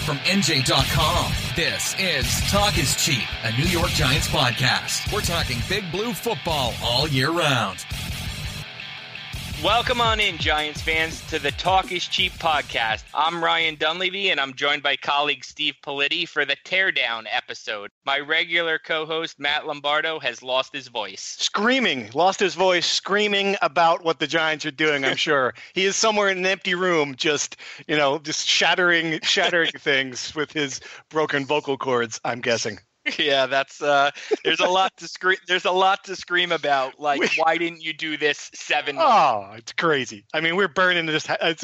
From NJ.com, this is Talk is Cheap, a New York Giants podcast. We're talking Big Blue football all year round. Welcome on in, Giants fans, to the Talk is Cheap podcast. I'm Ryan Dunleavy, and I'm joined by colleague Steve Politi for the Teardown episode. My regular co-host, Matt Lombardo, has lost his voice. Lost his voice, screaming about what the Giants are doing, I'm sure. He is somewhere in an empty room, just shattering things with his broken vocal cords, I'm guessing. Yeah, that's there's a lot to scream. There's a lot to scream about. Like, why didn't you do this 7 months? Oh, it's crazy. I mean, we're burning this. It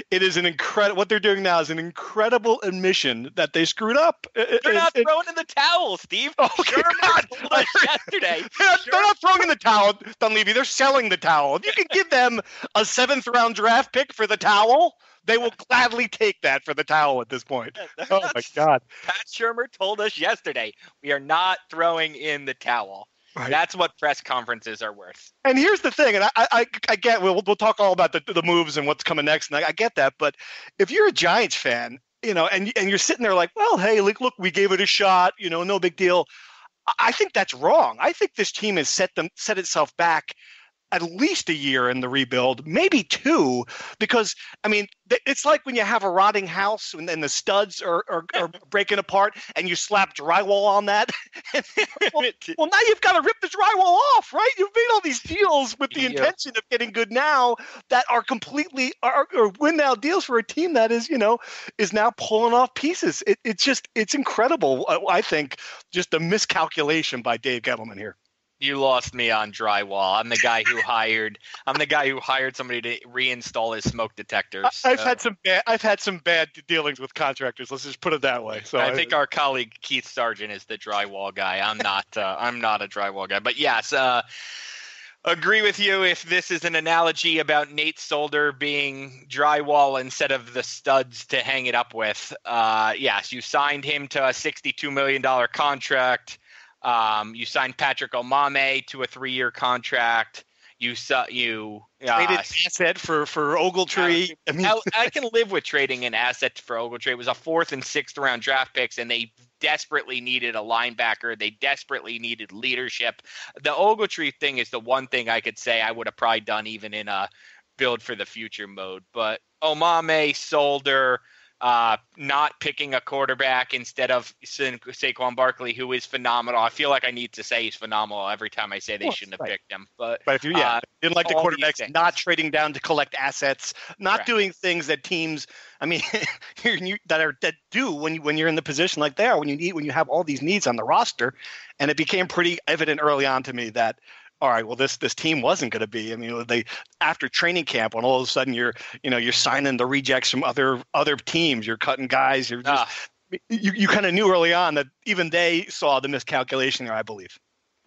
is an incredible. What they're doing now is an incredible admission that they screwed up. They're not throwing in the towel, Steve. Oh, Sherman told us yesterday. They're not throwing in the towel, Dunleavy. They're selling the towel. If you can give them a 7th round draft pick for the towel, they will gladly take that for the towel at this point. Oh, my God. Pat Shurmur told us yesterday, we are not throwing in the towel. Right. That's what press conferences are worth. And here's the thing, and I get, we'll talk all about the moves and what's coming next, and I get that, but if you're a Giants fan, and you're sitting there like, well, hey, look, we gave it a shot, no big deal. I think that's wrong. I think this team has set itself back at least a year in the rebuild, maybe 2, because, I mean, it's like when you have a rotting house and then the studs are breaking apart and you slap drywall on that. well, now you've got to rip the drywall off, right? You've made all these deals with the intention of getting good now that are completely or win now deals for a team that is now pulling off pieces. It's incredible. I think just a miscalculation by Dave Gettleman here. You lost me on drywall. I'm the guy who hired somebody to reinstall his smoke detectors. I've had some bad dealings with contractors. Let's just put it that way. So I think our colleague Keith Sargent is the drywall guy. I'm not a drywall guy. But yes, agree with you. If this is an analogy about Nate Solder being drywall instead of the studs to hang it up with, yes, you signed him to a $62 million contract. You signed Patrick Omame to a 3-year contract. You traded asset for Ogletree. I can live with trading an asset for Ogletree. It was a 4th and 6th round draft picks, and they desperately needed a linebacker. They desperately needed leadership. The Ogletree thing is the one thing I could say I would have probably done even in a build for the future mode. But Omame, Solder, not picking a quarterback instead of Saquon Barkley, who is phenomenal. I feel like I need to say he's phenomenal every time I say they shouldn't have picked him. But if you didn't like the quarterbacks, not trading down to collect assets, not doing things that teams, that do when you're in the position like they are, when you have all these needs on the roster, and it became pretty evident early on to me that, all right, well, this team wasn't going to be. I mean, after training camp, when all of a sudden you're signing the rejects from other teams, you're cutting guys, you kind of knew early on that even they saw the miscalculation there, I believe.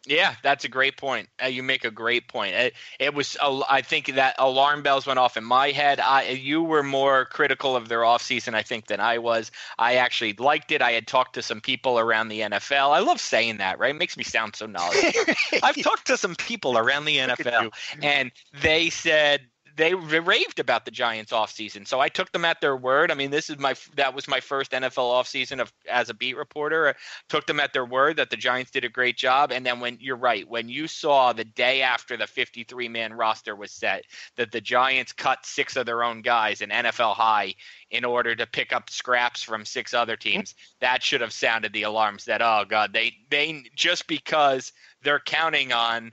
Yeah, that's a great point. You make a great point. It was, I think that alarm bells went off in my head. You were more critical of their offseason, I think, than I was. I actually liked it. I had talked to some people around the NFL. I love saying that, right? It makes me sound so knowledgeable. I've talked to some people around the NFL, and they said they raved about the Giants offseason. So I took them at their word. I mean, that was my first NFL offseason as a beat reporter. I took them at their word that the Giants did a great job. And then when you saw the day after the 53-man roster was set that the Giants cut 6 of their own guys in NFL high in order to pick up scraps from 6 other teams, that should have sounded the alarms that, oh God, they just because they're counting on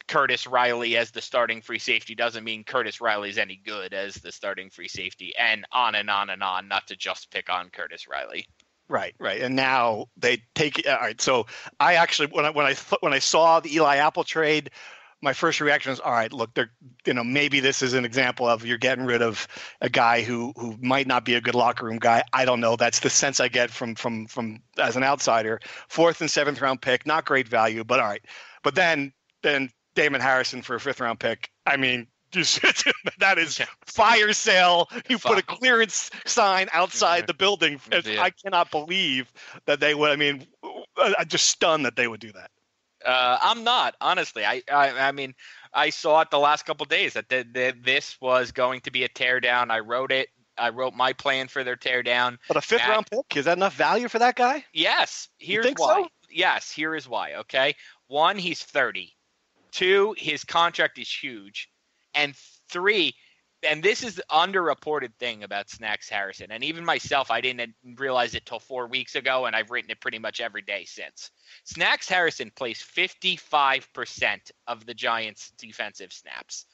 Curtis Riley as the starting free safety doesn't mean Curtis Riley is any good as the starting free safety, and on and on and on, not to just pick on Curtis Riley. Right. And now they take it. All right. So I actually, when I saw the Eli Apple trade, my first reaction was, all right, look, maybe this is an example of you're getting rid of a guy who might not be a good locker room guy. I don't know. That's the sense I get from as an outsider. 4th and 7th round pick, not great value, but all right. But then Damon Harrison for a 5th round pick. I mean, that is fire sale. You put a clearance sign outside the building. I cannot believe that they would. I mean, I'm just stunned that they would do that. I'm not, honestly. I mean, I saw it the last couple of days that this was going to be a teardown. I wrote it I wrote my plan for their teardown. But a fifth-round pick, is that enough value for that guy? Yes. You Here's think why. so? Yes, here is why, okay? 1, he's 30. 2, his contract is huge. And 3, and this is the underreported thing about Snacks Harrison, and even myself, I didn't realize it till 4 weeks ago, and I've written it pretty much every day since. Snacks Harrison plays 55% of the Giants' defensive snaps.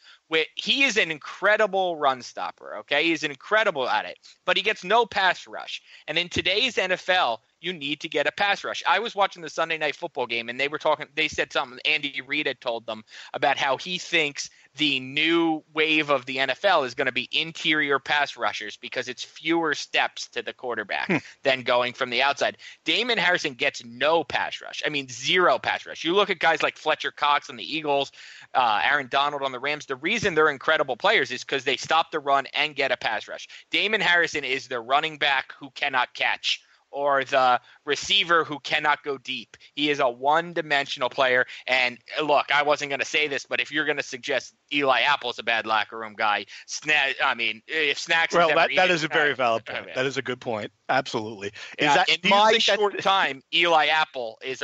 He is an incredible run stopper, okay? He's incredible at it, but he gets no pass rush. And in today's NFL, you need to get a pass rush. I was watching the Sunday Night Football game, and they said something, Andy Reid had told them about how he thinks the new wave of the NFL is going to be interior pass rushers because it's fewer steps to the quarterback than going from the outside. Damon Harrison gets no pass rush. I mean, zero pass rush. You look at guys like Fletcher Cox on the Eagles, Aaron Donald on the Rams. The reason they're incredible players is because they stop the run and get a pass rush. Damon Harrison is the running back who cannot catch, or the receiver who cannot go deep. He is a one-dimensional player. And look, I wasn't going to say this, but if you're going to suggest Eli Apple is a bad locker room guy, if Snacks well, that is a very valid point. That is a good point. Absolutely. In my short time, Eli Apple is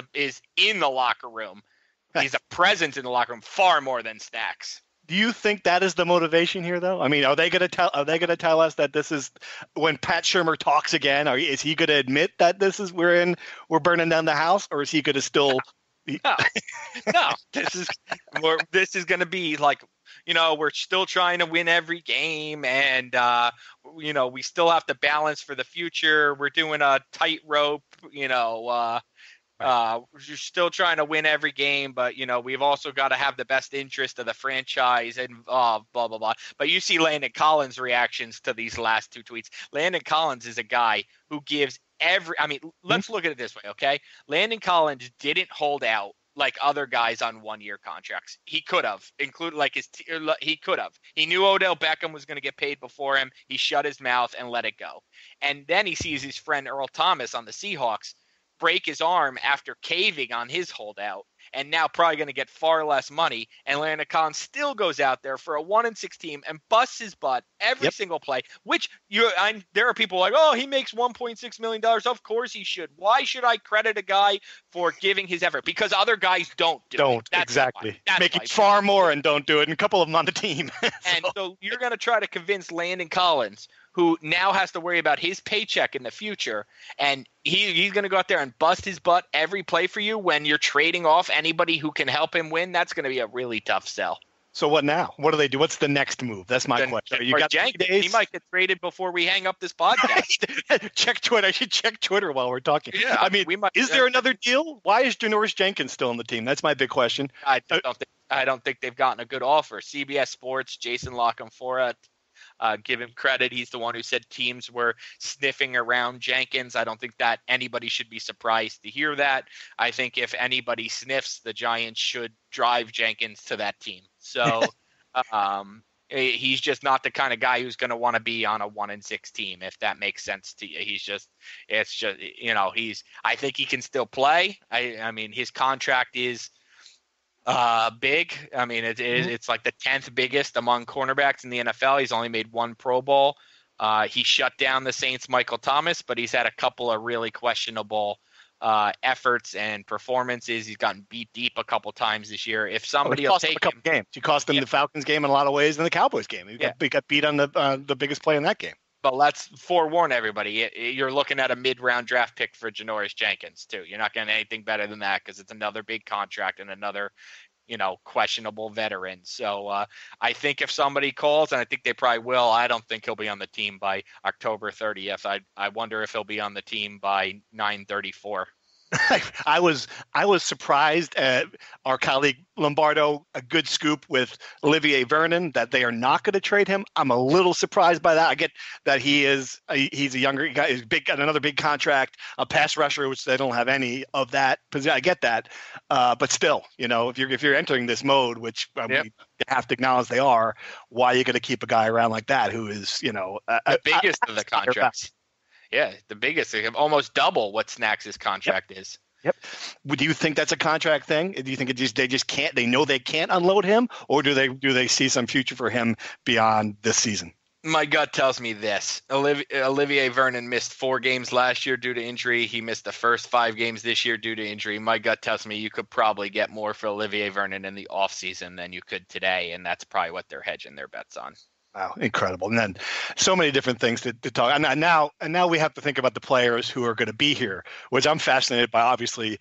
in the locker room. He's a presence in the locker room far more than Snacks. Do you think that is the motivation here, though? I mean, are they going to tell us that this is when Pat Shurmur talks again? Is he going to admit that we're burning down the house, or is he going to still? No. This is going to be like, we're still trying to win every game, and we still have to balance for the future. We're doing a tightrope, we're still trying to win every game, but we've also got to have the best interest of the franchise and blah blah blah. But you see Landon Collins' reactions to these last 2 tweets. Landon Collins is a guy who gives let's look at it this way, okay? Landon Collins didn't hold out like other guys on 1-year contracts. He could have, he could have. He knew Odell Beckham was going to get paid before him. He shut his mouth and let it go. And then he sees his friend Earl Thomas on the Seahawks break his arm after caving on his holdout, and now probably going to get far less money. And Landon Collins still goes out there for a 1-6 team and busts his butt every single play, which there are people like, oh, he makes $1.6 million. Of course he should. Why should I credit a guy for giving his effort? Because other guys don't do it. That's exactly. Making far more and don't do it, and a couple of them on the team. And so you're going to try to convince Landon Collins, who now has to worry about his paycheck in the future, and he's going to go out there and bust his butt every play for you when you're trading off anybody who can help him win. That's going to be a really tough sell. So what now? What do they do? What's the next move? That's my question. You got Jenkins, 3 days? He might get traded before we hang up this podcast. Check Twitter. I should check Twitter while we're talking. Yeah, I mean, is there another deal? Why is Janoris Jenkins still on the team? That's my big question. I don't think they've gotten a good offer. CBS Sports, Jason Lockenfora, give him credit. He's the one who said teams were sniffing around Jenkins. I don't think that anybody should be surprised to hear that. I think if anybody sniffs, the Giants should drive Jenkins to that team. So he's just not the kind of guy who's going to want to be on a 1-6 team, if that makes sense to you. I think he can still play. I mean, his contract is big. I mean, it's like the 10th biggest among cornerbacks in the NFL. He's only made 1 Pro Bowl. He shut down the Saints' Michael Thomas, but he's had a couple of really questionable efforts and performances. He's gotten beat deep a couple times this year. If somebody will take him, games. He cost them the Falcons game in a lot of ways, and the Cowboys game. He got beat on the biggest play in that game. But let's forewarn everybody. You're looking at a mid-round draft pick for Janoris Jenkins, too. You're not getting anything better than that because it's another big contract and another, questionable veteran. So I think if somebody calls, and I think they probably will, I don't think he'll be on the team by October 30th. I wonder if he'll be on the team by 9/34. I was surprised at our colleague Lombardo, a good scoop with Olivier Vernon, that they are not going to trade him. I'm a little surprised by that. I get that he's a younger guy, he's big, got another big contract, a pass rusher, which they don't have any of that. I get that, but still, if you're entering this mode, which we have to acknowledge they are, why are you going to keep a guy around like that who is the biggest of the contracts? Yeah, the biggest. Almost double what Snacks' contract is. Yep. Do you think that's a contract thing? Do you think they just can't? They know they can't unload him, or do they see some future for him beyond this season? My gut tells me this. Olivier Vernon missed 4 games last year due to injury. He missed the first 5 games this year due to injury. My gut tells me you could probably get more for Olivier Vernon in the offseason than you could today, and that's probably what they're hedging their bets on. Wow, incredible. And then so many different things to talk. And now we have to think about the players who are going to be here, which I'm fascinated by, obviously,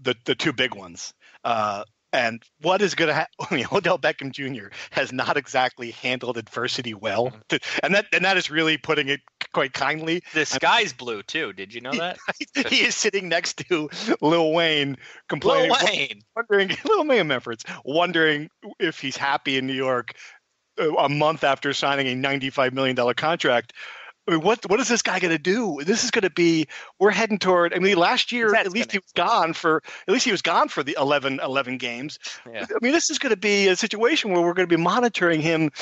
the 2 big ones. And what is going to happen? I mean, Odell Beckham Jr. has not exactly handled adversity well, and that is really putting it quite kindly. The sky's blue too. Did you know that? He is sitting next to Lil Wayne, complaining, wondering Lil Wayne efforts, wondering if he's happy in New York a month after signing a $95 million contract. I mean, what is this guy going to do? This is going to be, we're heading toward, I mean, last year, at least he was gone for the 11 games. Yeah. I mean, this is going to be a situation where we're going to be monitoring him,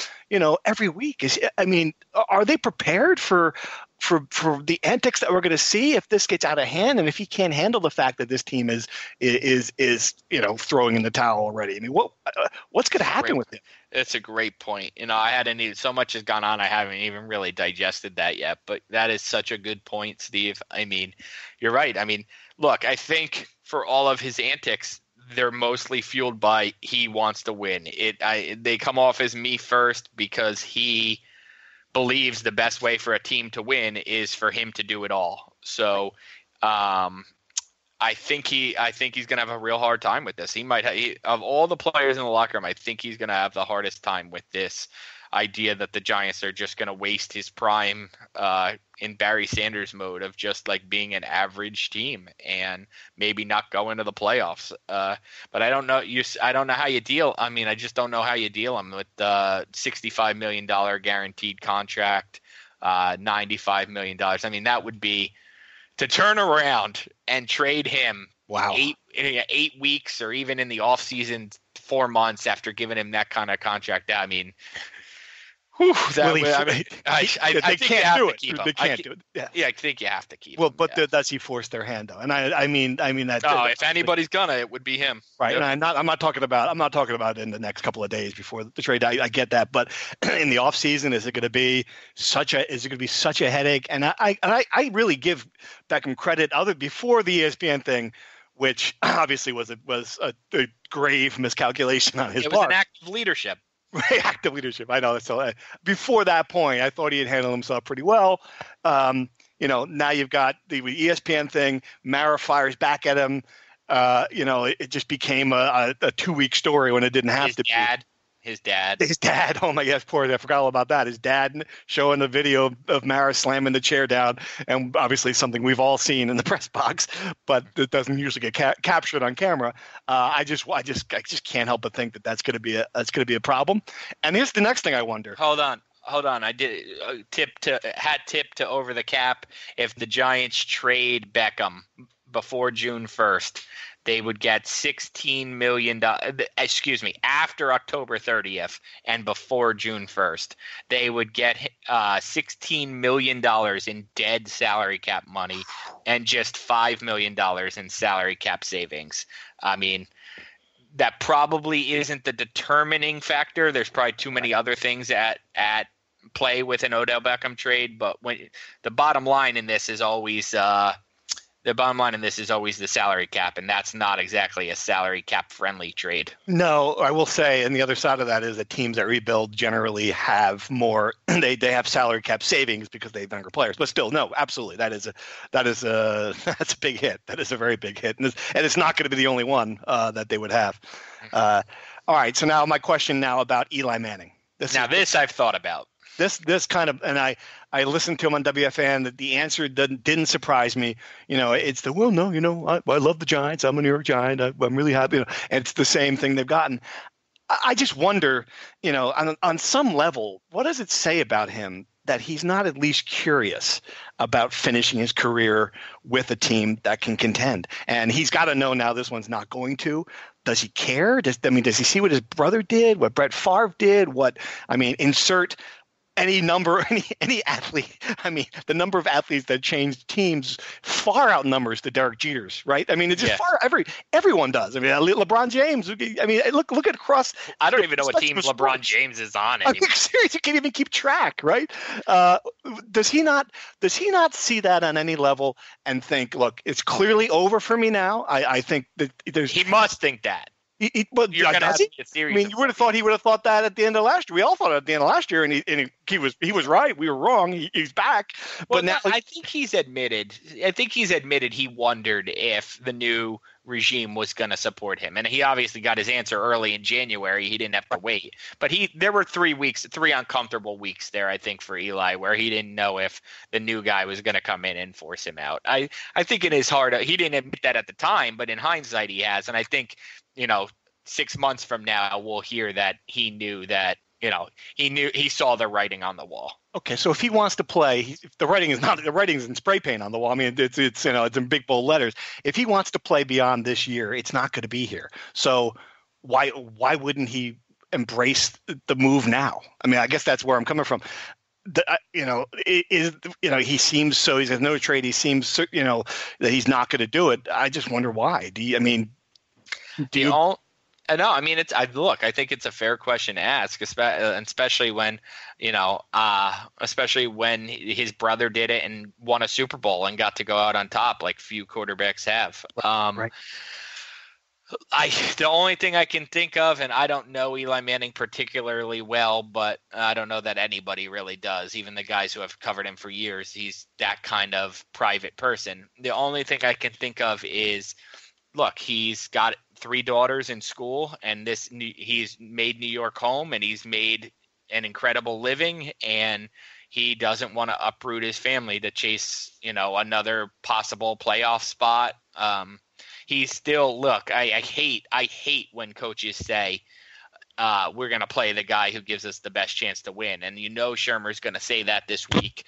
every week. Are they prepared for the antics that we're going to see if this gets out of hand, and if he can't handle the fact that this team is throwing in the towel already? I mean, what's going to happen with him? It's a great point. So much has gone on. I haven't even really digested that yet, but that is such a good point, Steve. I mean, you're right. I mean, look, I think for all of his antics, they're mostly fueled by he wants to win. They come off as me first because he believes the best way for a team to win is for him to do it all. So, I think he's going to have a real hard time with this. Of all the players in the locker room, I think he's going to have the hardest time with this idea that the Giants are just going to waste his prime in Barry Sanders mode of just like being an average team and maybe not go into the playoffs. But I don't know. I don't know how you deal. I mean, I just don't know how you deal him with the $65 million guaranteed contract, $95 million. I mean, that would be to turn around and trade him. Wow. 8 weeks or even in the offseason 4 months after giving him that kind of contract. I mean, I think you have to keep him. They can't do it. Yeah, I think you have to keep him. Well, but does he force their hand though? And I mean that. Oh, if anybody's gonna, it would be him. Right. Yep. And I'm not talking about in the next couple of days before the trade. I get that, but in the off season, is it going to be such a headache? And I really give Beckham credit before the ESPN thing, which obviously was a grave miscalculation on his part. It was an act of leadership. Active leadership. I know. So before that point, I thought he had handled himself pretty well. Now you've got the ESPN thing. Mara fires back at him. It just became a 2-week story when it didn't have to be. His dad. Oh my gosh, poor! I forgot all about that. His dad showing a video of Mara slamming the chair down, and obviously something we've all seen in the press box, but it doesn't usually get captured on camera. I just can't help but think that's going to be a problem. And here's the next thing I wonder. Hold on. I did tip to over the cap. If the Giants trade Beckham before June 1st. They would get $16 million, after October 30th and before June 1st. They would get $16 million in dead salary cap money and just $5 million in salary cap savings. I mean, that probably isn't the determining factor. There's probably too many other things at play with an Odell Beckham trade, but the bottom line in this is always the salary cap, and that's not exactly a salary cap friendly trade. No, I will say, and the other side of that is that teams that rebuild generally have more. They have salary cap savings because they have younger players. But still, no, absolutely, that's a big hit. That is a very big hit, and it's not going to be the only one that they would have. All right, so now my question about Eli Manning. This I've thought about. This kind of, and I listened to him on WFAN, that the answer didn't surprise me. It's I love the Giants. I'm a New York Giant. I'm really happy. And it's the same thing they've gotten. I just wonder, on some level, what does it say about him that he's not at least curious about finishing his career with a team that can contend? And he's got to know now this one's not going to. Does he care? Does he see what his brother did, what Brett Favre did? Insert any athlete. I mean, the number of athletes that change teams far outnumbers the Derek Jeters, right? I mean, it's just everyone does. I mean, LeBron James. I mean, look at across. I don't even know what team LeBron James is on anymore. I mean, seriously, you can't even keep track, right? Does he not see that on any level and think, look, it's clearly over for me now? I think that he must think that. You're going to have a series. I mean, you would have thought he would have thought that at the end of last year. We all thought it at the end of last year, and he was right. We were wrong. He's back. But now I think he's admitted. He wondered if the new regime was going to support him, and he obviously got his answer early in January. He didn't have to wait. But there were 3 uncomfortable weeks there, I think, for Eli, where he didn't know if the new guy was going to come in and force him out. I think in his heart, he didn't admit that at the time, but in hindsight, he has, and I think. 6 months from now, we'll hear that he knew that, he saw the writing on the wall. Okay, so if he wants to play, the writing's in spray paint on the wall. I mean, it's in big bold letters. If he wants to play beyond this year, it's not going to be here. So why wouldn't he embrace the move now? I mean, I guess that's where I'm coming from. He seems so. He says no trade. He seems that he's not going to do it. I just wonder why. No, I mean I think it's a fair question to ask, especially when his brother did it and won a Super Bowl and got to go out on top like few quarterbacks have. Right. The only thing I can think of, and I don't know Eli Manning particularly well, but I don't know that anybody really does, even the guys who have covered him for years. He's that kind of private person. The only thing I can think of is, look, he's got 3 daughters in school, and he's made New York home, and he's made an incredible living, and he doesn't want to uproot his family to chase, another possible playoff spot. He's still, look, I hate when coaches say, we're going to play the guy who gives us the best chance to win. And Shermer's going to say that this week.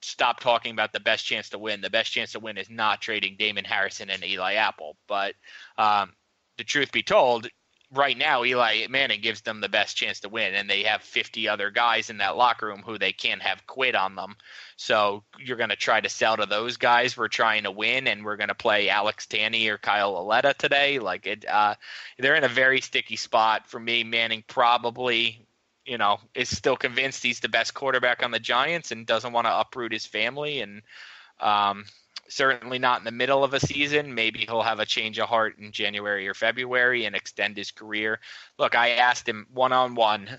Stop talking about the best chance to win. The best chance to win is not trading Damon Harrison and Eli Apple. But the truth be told, right now, Eli Manning gives them the best chance to win, and they have 50 other guys in that locker room who they can't have quit on them. So you're going to try to sell to those guys. We're trying to win, and we're going to play Alex Tanney or Kyle Lauletta today. They're in a very sticky spot. For me, Manning probably, is still convinced he's the best quarterback on the Giants and doesn't want to uproot his family. And certainly not in the middle of a season. Maybe he'll have a change of heart in January or February and extend his career. Look, I asked him one-on-one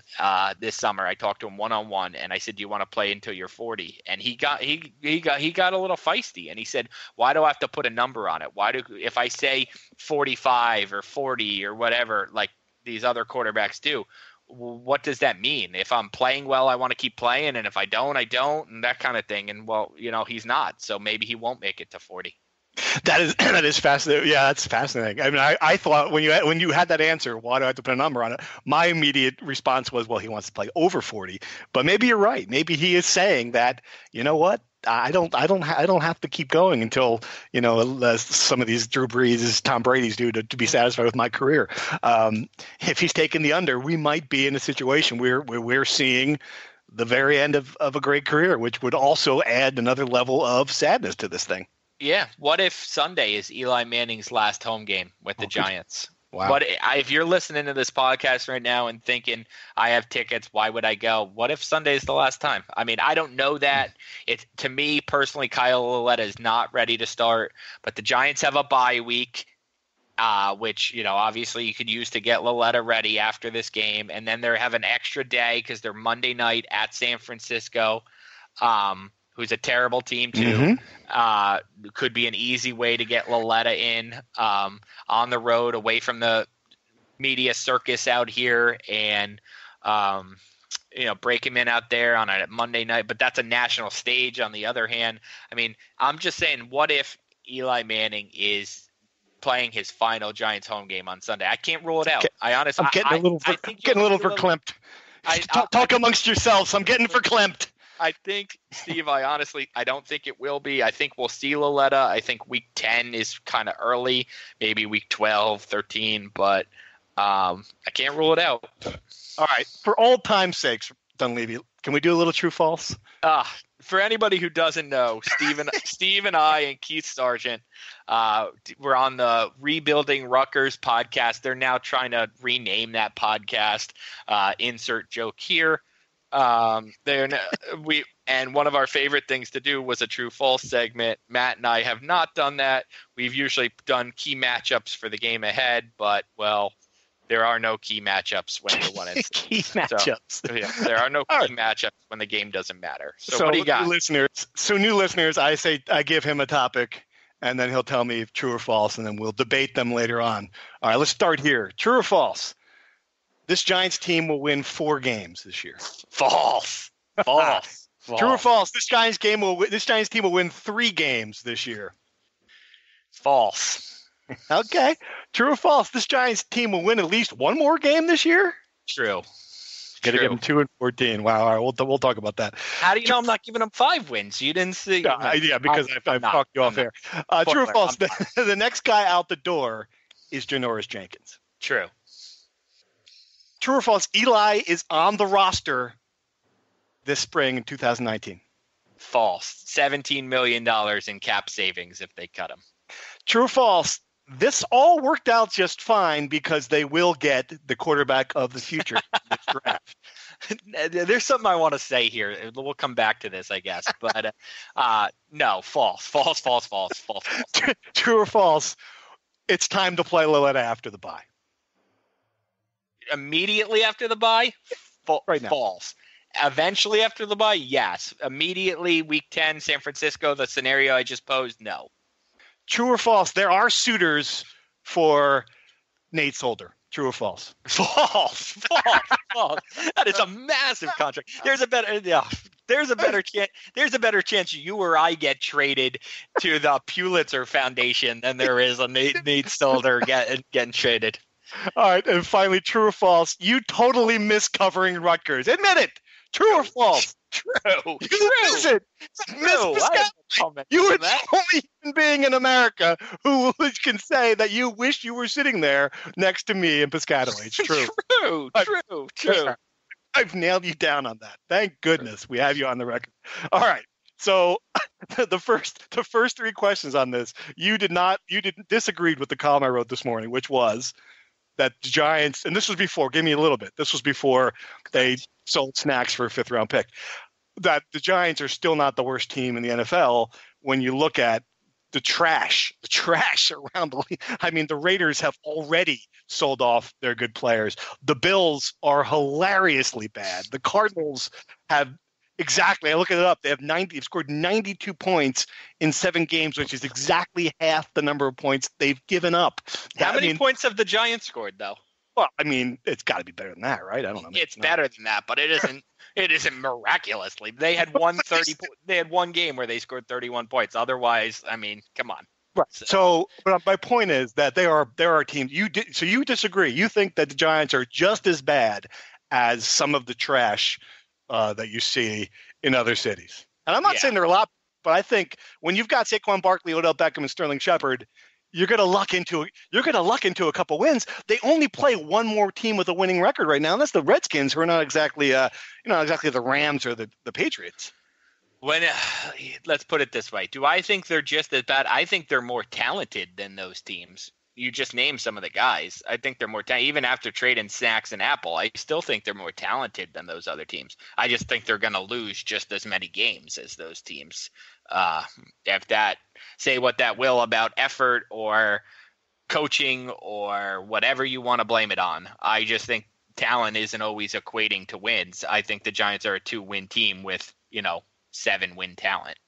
this summer. I talked to him one-on-one, and I said, "Do you want to play until you're 40?" And he got a little feisty, and he said, "Why do I have to put a number on it? If I say 45 or 40 or whatever, like these other quarterbacks do, what does that mean? If I'm playing well, I want to keep playing, and if I don't, I don't, and that kind of thing." And he's not, so maybe he won't make it to 40. That is fascinating. Yeah, that's fascinating. I mean, I thought when you had that answer, why do I have to put a number on it? My immediate response was, well, he wants to play over 40. But maybe you're right. Maybe he is saying that, you know what? I don't have to keep going until some of these Drew Brees, Tom Brady's do to be satisfied with my career. If he's taking the under, we might be in a situation where we're seeing the very end of a great career, which would also add another level of sadness to this thing. Yeah. What if Sunday is Eli Manning's last home game with the Giants? Wow. But if you're listening to this podcast right now and thinking, I have tickets, why would I go? What if Sunday is the last time? I mean, I don't know that. To me personally, Kyle Lauletta is not ready to start, but the Giants have a bye week, which, obviously you could use to get Lauletta ready after this game. And then they have an extra day because they're Monday night at San Francisco, who's a terrible team too. Could be an easy way to get Lauletta in on the road, away from the media circus out here, and break him in out there on a Monday night. But that's a national stage. On the other hand, I mean, I'm just saying, what if Eli Manning is playing his final Giants home game on Sunday? I can't rule it out. I honestly, I'm getting a little verklempt. Talk amongst yourselves. I'm getting verklempt. I think, Steve, I don't think it will be. I think we'll see Lauletta. I think week 10 is kind of early, maybe week 12, 13, but I can't rule it out. All right. For old time's sakes, Dunleavy, can we do a little true false? For anybody who doesn't know, Steve and I and Keith Sargent, we're on the Rebuilding Rutgers podcast. They're now trying to rename that podcast. Insert joke here. And one of our favorite things to do was a true false segment. Matt and I have not done that. We've usually done key matchups for the game ahead, but there are no key matchups when you're 1-6. Key matchups. So, there are no key matchups when the game doesn't matter. So what do you got? New listeners, I give him a topic, and then he'll tell me true or false, and then we'll debate them later on. All right, let's start here. True or false? This Giants team will win 4 games this year. False. False. True or false? This Giants team will win 3 games this year. False. Okay. True or false? This Giants team will win at least 1 more game this year. True. Got to give them 2-14. Wow. All right, we'll talk about that. How do you know I'm not giving them 5 wins? You didn't see. Yeah, because I've talked you off air. True or false? The next guy out the door is Janoris Jenkins. True. True or false? Eli is on the roster this spring in 2019. False. $17 million in cap savings if they cut him. True or false? This all worked out just fine because they will get the quarterback of the future in this draft. There's something I want to say here. We'll come back to this, I guess. But no, false. True or false? It's time to play Lilletta after the bye. Immediately after the bye? Right now. False. Eventually after the bye? Yes. Immediately, week 10, San Francisco, the scenario I just posed? No. True or false? There are suitors for Nate Solder. True or false? False. That is a massive contract. There's a better chance you or I get traded to the Pulitzer Foundation than there is a Nate Solder getting traded. All right, and finally, true or false? You totally miss covering Rutgers. Admit it. True or false? True. You miss it. You are the only human being in America who can say that you wish you were sitting there next to me in Piscataway. It's true. True. I've nailed you down on that. Thank goodness we have you on the record. All right. So the first 3 questions on this, you disagreed with the column I wrote this morning, which was that the Giants, and this was before, give me a little bit. This was before they sold Snacks for a 5th-round pick, that the Giants are still not the worst team in the NFL when you look at the trash around the league. I mean, the Raiders have already sold off their good players. The Bills are hilariously bad. The Cardinals have exactly, I looked it up, they've scored 92 points in 7 games, which is exactly half the number of points they've given up. How many points have the Giants scored, though? Well, I mean, it's got to be better than that, right? I don't know. It's better than that, but it isn't. It isn't miraculously. They had They had one game where they scored 31 points. Otherwise, I mean, come on. Right. So, but my point is that there are teams. So you disagree. You think that the Giants are just as bad as some of the trash that you see in other cities. And I'm not saying they're a lot, but I think when you've got Saquon Barkley, Odell Beckham, and Sterling Shepard, you're going to luck into a couple wins. They only play one more team with a winning record right now, and that's the Redskins, who are not exactly the Rams or the Patriots. Let's put it this way: do I think they're just as bad? I think they're more talented than those teams. You just named some of the guys. I think they're more talented. Even after trading Snacks and Apple, I still think they're more talented than those other teams. I just think they're going to lose just as many games as those teams. Say what that will about effort or coaching or whatever you want to blame it on. I just think talent isn't always equating to wins. I think the Giants are a 2-win team with, 7-win talent.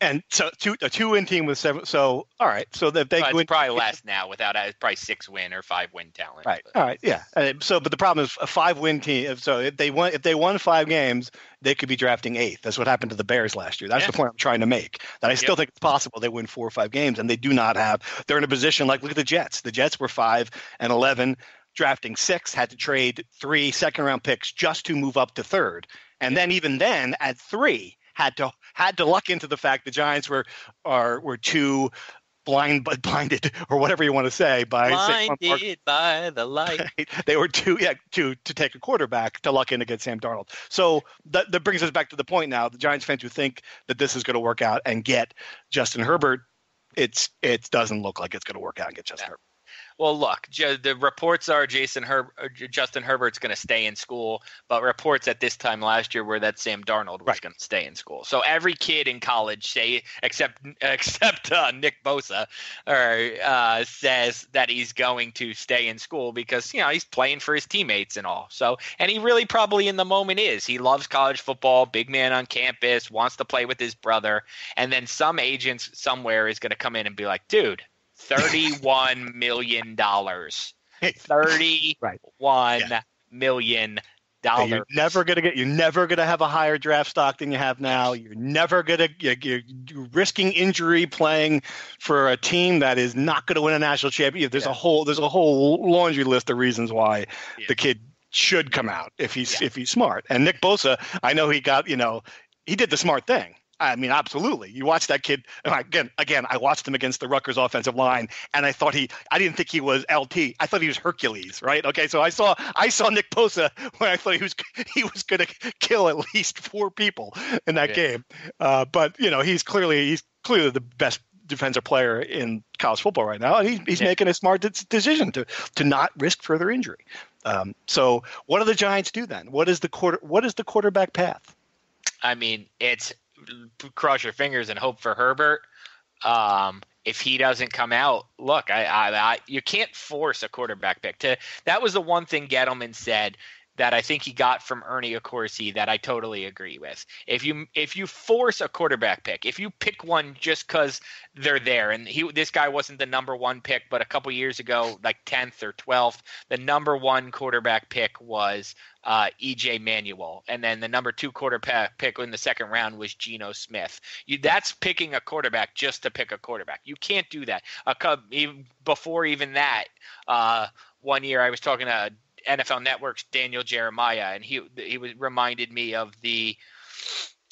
And so a 2-win team with 7. So all right. So that they it's probably less now without it's probably 6-win or 5-win talent. Right. All right. Yeah. But the problem is a 5-win team. So if they won 5 games, they could be drafting 8th. That's what happened to the Bears last year. That's the point I'm trying to make. That I still think it's possible they win 4 or 5 games, and they do not have. They're in a position like look at the Jets. The Jets were 5-11, drafting 6, had to trade 3 second-round picks just to move up to 3rd, and then even then at 3. Had to luck into the fact the Giants were too blinded or whatever you want to say by blinded by the light. They were to take a quarterback to luck in against Sam Darnold. So that brings us back to the point now. The Giants fans who think that this is going to work out and get Justin Herbert, it doesn't look like it's going to work out and get Justin Herbert. Well, look, the reports are Justin Herbert's going to stay in school, but reports at this time last year were that Sam Darnold was going to stay in school. So every kid in college, except Nick Bosa, says that he's going to stay in school because he's playing for his teammates and all. So, and he really probably in the moment is. He loves college football, big man on campus, wants to play with his brother, and then some agents somewhere is going to come in and be like, dude. $31 million. $31 million. You're never gonna have a higher draft stock than you have now. You're risking injury playing for a team that is not going to win a national championship. There's a whole laundry list of reasons why the kid should come out if he's smart. And Nick Bosa, I know he did the smart thing. I mean, absolutely. You watch that kid. Again, I watched him against the Rutgers offensive line, and I didn't think he was LT. I thought he was Hercules, right? Okay, so I saw Nick Bosa when I thought he was going to kill at least 4 people in that game. But he's clearly the best defensive player in college football right now, and he's making a smart decision to not risk further injury. So, what do the Giants do then? What is the quarterback path? I mean, it's cross your fingers and hope for Herbert. If he doesn't come out, look, you can't force a quarterback pick. That was the one thing Gettleman said that I think he got from Ernie Accorsi that I totally agree with. If you force a quarterback pick, if you pick one just because they're there, and this guy wasn't the number 1 pick, but a couple years ago, like 10th or 12th, the number 1 quarterback pick was E.J. Manuel, and then the number 2 quarterback pick in the second round was Geno Smith. That's picking a quarterback just to pick a quarterback. You can't do that. Before even that, one year I was talking to NFL Network's Daniel Jeremiah, and he reminded me of the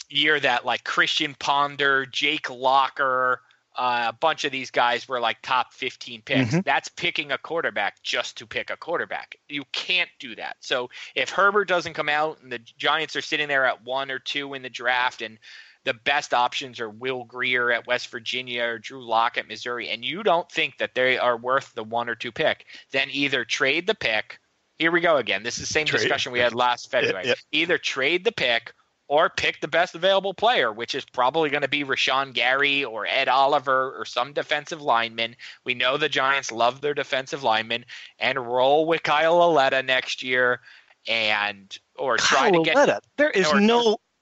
year that like Christian Ponder, Jake Locker, a bunch of these guys were like top 15 picks. Mm-hmm. That's picking a quarterback just to pick a quarterback. You can't do that. So if Herbert doesn't come out and the Giants are sitting there at 1 or 2 in the draft and the best options are Will Grier at West Virginia or Drew Lock at Missouri, and you don't think that they are worth the 1 or 2 pick, then either trade the pick. Here we go again. This is the same discussion we had last February. Yep. Either trade the pick or pick the best available player, which is probably going to be Rashawn Gary or Ed Oliver or some defensive lineman. We know the Giants love their defensive linemen, and roll with Kyle Lauletta next year, try to get. There is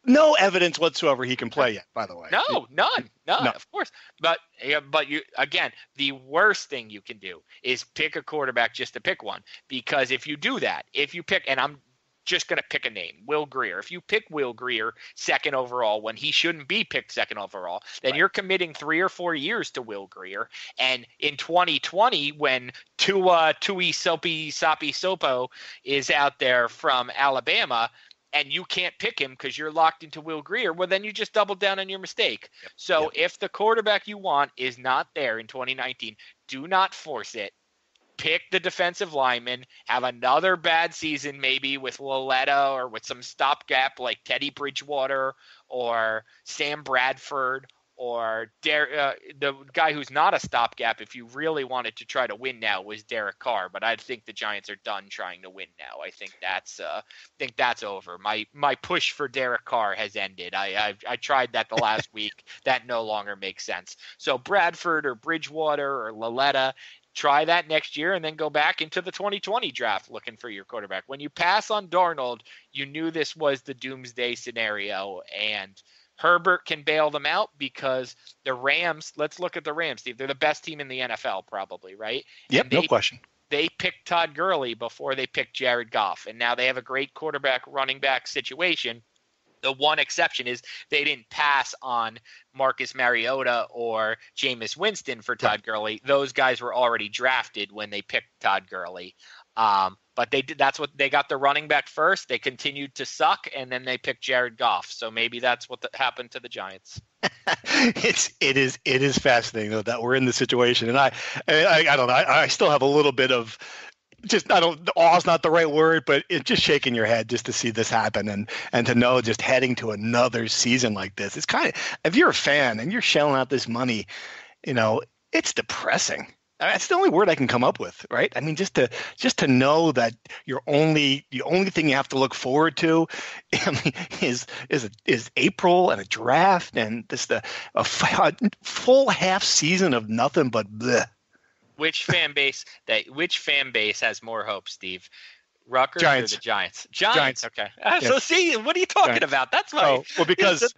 no evidence whatsoever he can play yet, by the way. No, none, of course. But you again, the worst thing you can do is pick a quarterback just to pick one, because if you do that, if you pick, and I'm just going to pick a name, Will Grier. If you pick Will Grier 2nd overall when he shouldn't be picked 2nd overall, then you're committing 3 or 4 years to Will Grier. And in 2020, when Tui Sopo is out there from Alabama, and you can't pick him because you're locked into Will Grier, well, then you just double down on your mistake. So if the quarterback you want is not there in 2019, do not force it. Pick the defensive lineman, have another bad season maybe with Lauletta or with some stopgap like Teddy Bridgewater or Sam Bradford or the guy who's not a stopgap if you really wanted to try to win now was Derek Carr, but I think the Giants are done trying to win now. I think that's over. My push for Derek Carr has ended. I tried that the last week. That no longer makes sense. So Bradford or Bridgewater or Lauletta, try that next year and then go back into the 2020 draft looking for your quarterback. When you pass on Darnold, you knew this was the doomsday scenario, and Herbert can bail them out because the Rams, let's look at the Rams, Steve. They're the best team in the NFL probably, right? Yep, no question. They picked Todd Gurley before they picked Jared Goff, and now they have a great quarterback running back situation. The one exception is they didn't pass on Marcus Mariota or Jameis Winston for Todd Gurley. Those guys were already drafted when they picked Todd Gurley. But they did. That's what they got the running back first. They continued to suck, and then they picked Jared Goff. So maybe that's what happened to the Giants. It is fascinating though that we're in this situation, and I don't know. I still have a little bit of awe's not the right word, but it's just shaking your head just to see this happen and to know just heading to another season like this. It's kind of, if you're a fan and you're shelling out this money, it's depressing. That's the only word I can come up with, right? I mean, just to know that the only thing you have to look forward to, is April and a draft and just a full half season of nothing but bleh. Which fan base has more hope, Steve? Rutgers Giants. or the Giants? Giants. Okay. Yes. So see, what are you talking Giants. about? That's right. Oh, well, because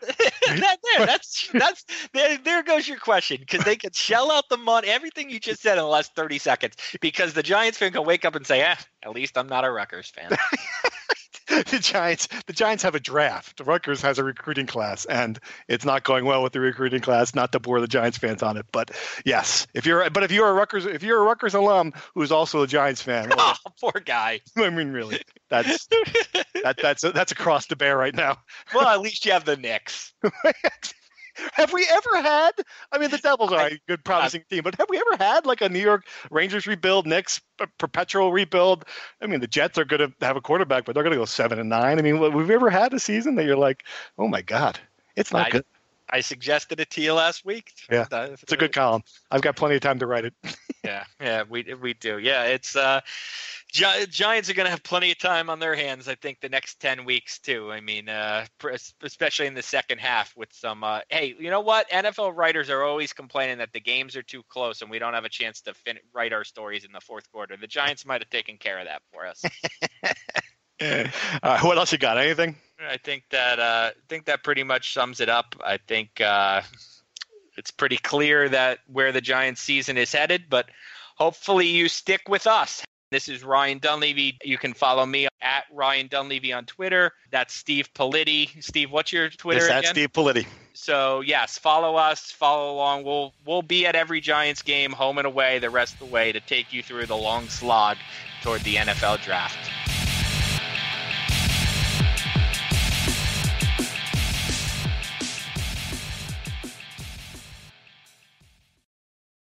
there goes your question, because they could shell out the money, everything you just said in the last 30 seconds, because the Giants fan can wake up and say, at least I'm not a Rutgers fan. The Giants have a draft. Rutgers has a recruiting class, and it's not going well with the recruiting class. Not to bore the Giants fans on it, but yes, if you're a Rutgers alum who's also a Giants fan, oh, poor guy. I mean, really, that's across the bear right now. Well, at least you have the Knicks. Have we ever had? I mean, the Devils are a good, promising team, but have we ever had like a New York Rangers rebuild, Knicks perpetual rebuild? I mean, the Jets are going to have a quarterback, but they're going to go 7-9. I mean, we've ever had a season that you're like, oh my God, it's not good. I suggested it to you last week. Yeah, it's a good column. I've got plenty of time to write it. Yeah, we do. Yeah, it's Giants are going to have plenty of time on their hands, I think, the next 10 weeks too. I mean, especially in the second half with some. Hey, you know what? NFL writers are always complaining that the games are too close and we don't have a chance to write our stories in the fourth quarter. The Giants might have taken care of that for us. What else you got? Anything? I think that pretty much sums it up. I think it's pretty clear that where the Giants season is headed, but hopefully you stick with us. This is Ryan Dunleavy. You can follow me at Ryan Dunleavy on Twitter. That's Steve Politi. Steve, what's your Twitter again? That's Steve Politi. So, yes, follow us, follow along. We'll be at every Giants game, home and away, the rest of the way, to take you through the long slog toward the NFL draft.